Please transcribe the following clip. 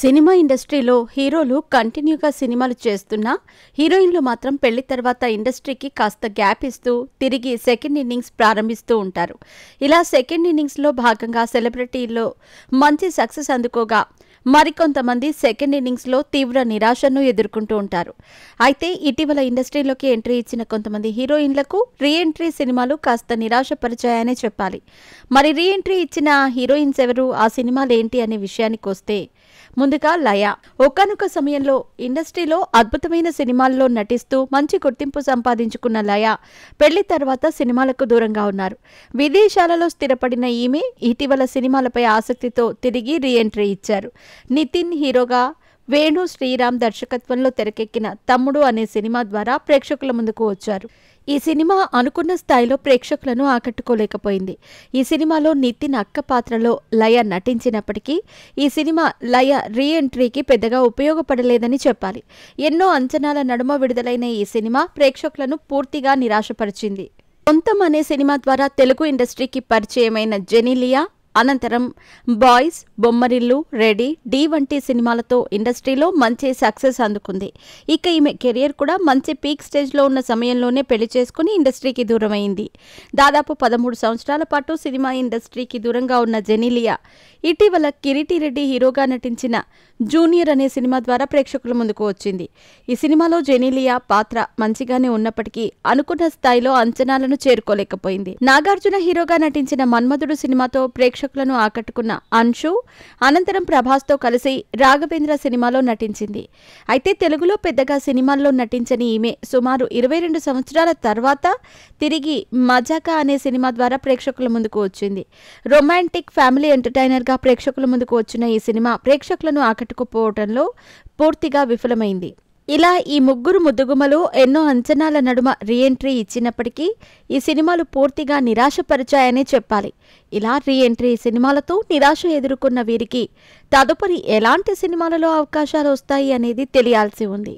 Cinema ఇండస్ట్రీలో హీరోలు కంటిన్యూగా సినిమాలు చేస్తున్నా హీరోయిన్లు మాత్రం పెళ్లి తర్వాత ఇండస్ట్రీకి కాస్త గ్యాప్ ఇస్తూ తిరిగి సెకండ్ ఇన్నింగ్స్ ప్రారంభిస్తూ ఉంటారు. ఇలా సెకండ్ ఇన్నింగ్స్లో భాగంగా సెలబ్రిటీల్లో మంచి సక్సెస్ అందుకోగా మరికొంతమంది సెకండ్ ఇన్నింగ్స్లో తీవ్ర నిరాశను ఎదుర్కొంటూ ఉంటారు. అయితే ఇటీవల ఇండస్ట్రీలోకి ఎంట్రీ ఇచ్చిన కొంతమంది హీరోయిన్లకు రీఎంట్రీ సినిమాలు కాస్త నిరాశపరిచాయనే చెప్పాలి. మరి రీఎంట్రీ ఇచ్చిన హీరోయిన్స్ ఎవరు, ఆ సినిమాలు ఏంటి అనే విషయానికి వస్తే ముందుగా లయ. ఒకానొక సమయంలో ఇండస్ట్రీలో అద్భుతమైన సినిమాల్లో నటిస్తూ మంచి గుర్తింపు సంపాదించుకున్న లయ పెళ్లి తర్వాత సినిమాలకు దూరంగా ఉన్నారు. విదేశాలలో స్థిరపడిన ఈమె ఇటీవల సినిమాలపై ఆసక్తితో తిరిగి రీఎంట్రీ ఇచ్చారు. నితిన్ హీరోగా, వేణు శ్రీరామ్ దర్శకత్వంలో తెరకెక్కిన తమ్ముడు అనే సినిమా ద్వారా ప్రేక్షకుల ముందుకు వచ్చారు. ఈ సినిమా అనుకున్న స్థాయిలో ప్రేక్షకులను ఆకట్టుకోలేకపోయింది. ఈ సినిమాలో నితిన్ అక్క పాత్రలో లయ నటించినప్పటికీ ఈ సినిమా లయ రీఎంట్రీకి పెద్దగా ఉపయోగపడలేదని చెప్పాలి. ఎన్నో అంచనాల నడుమ విడుదలైన ఈ సినిమా ప్రేక్షకులను పూర్తిగా నిరాశపరిచింది. సొంతం అనే సినిమా ద్వారా తెలుగు ఇండస్ట్రీకి పరిచయమైన జెనీలియా అనంతరం బాయ్స్, బొమ్మరిల్లు, రెడీ, డి వంటి సినిమాలతో ఇండస్ట్రీలో మంచి సక్సెస్ అందుకుంది. ఇక ఈమె కెరియర్ కూడా మంచి పీక్ స్టేజ్లో ఉన్న సమయంలోనే పెళ్లి చేసుకుని ఇండస్ట్రీకి దూరమైంది. దాదాపు 13 సంవత్సరాల పాటు సినిమా ఇండస్ట్రీకి దూరంగా ఉన్న జెనీలియా ఇటీవల కిరీటి రెడ్డి హీరోగా నటించిన జూనియర్ అనే సినిమా ద్వారా ప్రేక్షకుల ముందుకు వచ్చింది. ఈ సినిమాలో జెనీలియా పాత్ర మంచిగానే ఉన్నప్పటికీ అనుకున్న స్థాయిలో అంచనాలను చేరుకోలేకపోయింది. నాగార్జున హీరోగా నటించిన మన్మధుడు సినిమాతో ప్రేక్షకులను ఆకట్టుకున్న అంశు అనంతరం ప్రభాస్తో కలిసి రాఘవేంద్ర సినిమాలో నటించింది. అయితే తెలుగులో పెద్దగా సినిమాల్లో నటించని ఈమె సుమారు 22 సంవత్సరాల తర్వాత తిరిగి మజాకా అనే సినిమా ద్వారా ప్రేక్షకుల ముందుకు వచ్చింది. రొమాంటిక్ ఫ్యామిలీ ఎంటర్టైనర్గా ప్రేక్షకుల ముందుకు వచ్చిన ఈ సినిమా ప్రేక్షకులను ఆకట్టుకుపోవడంలో పూర్తిగా విఫలమైంది. ఇలా ఈ ముగ్గురు ముద్దుగుమలు ఎన్నో అంచనాల నడుమ రీఎంట్రీ ఇచ్చినప్పటికీ ఈ సినిమాలు పూర్తిగా నిరాశపరిచాయనే చెప్పాలి. ఇలా రీఎంట్రీ సినిమాలతో నిరాశ ఎదుర్కొన్న వీరికి తదుపరి ఎలాంటి సినిమాలలో అవకాశాలు వస్తాయి అనేది తెలియాల్సి ఉంది.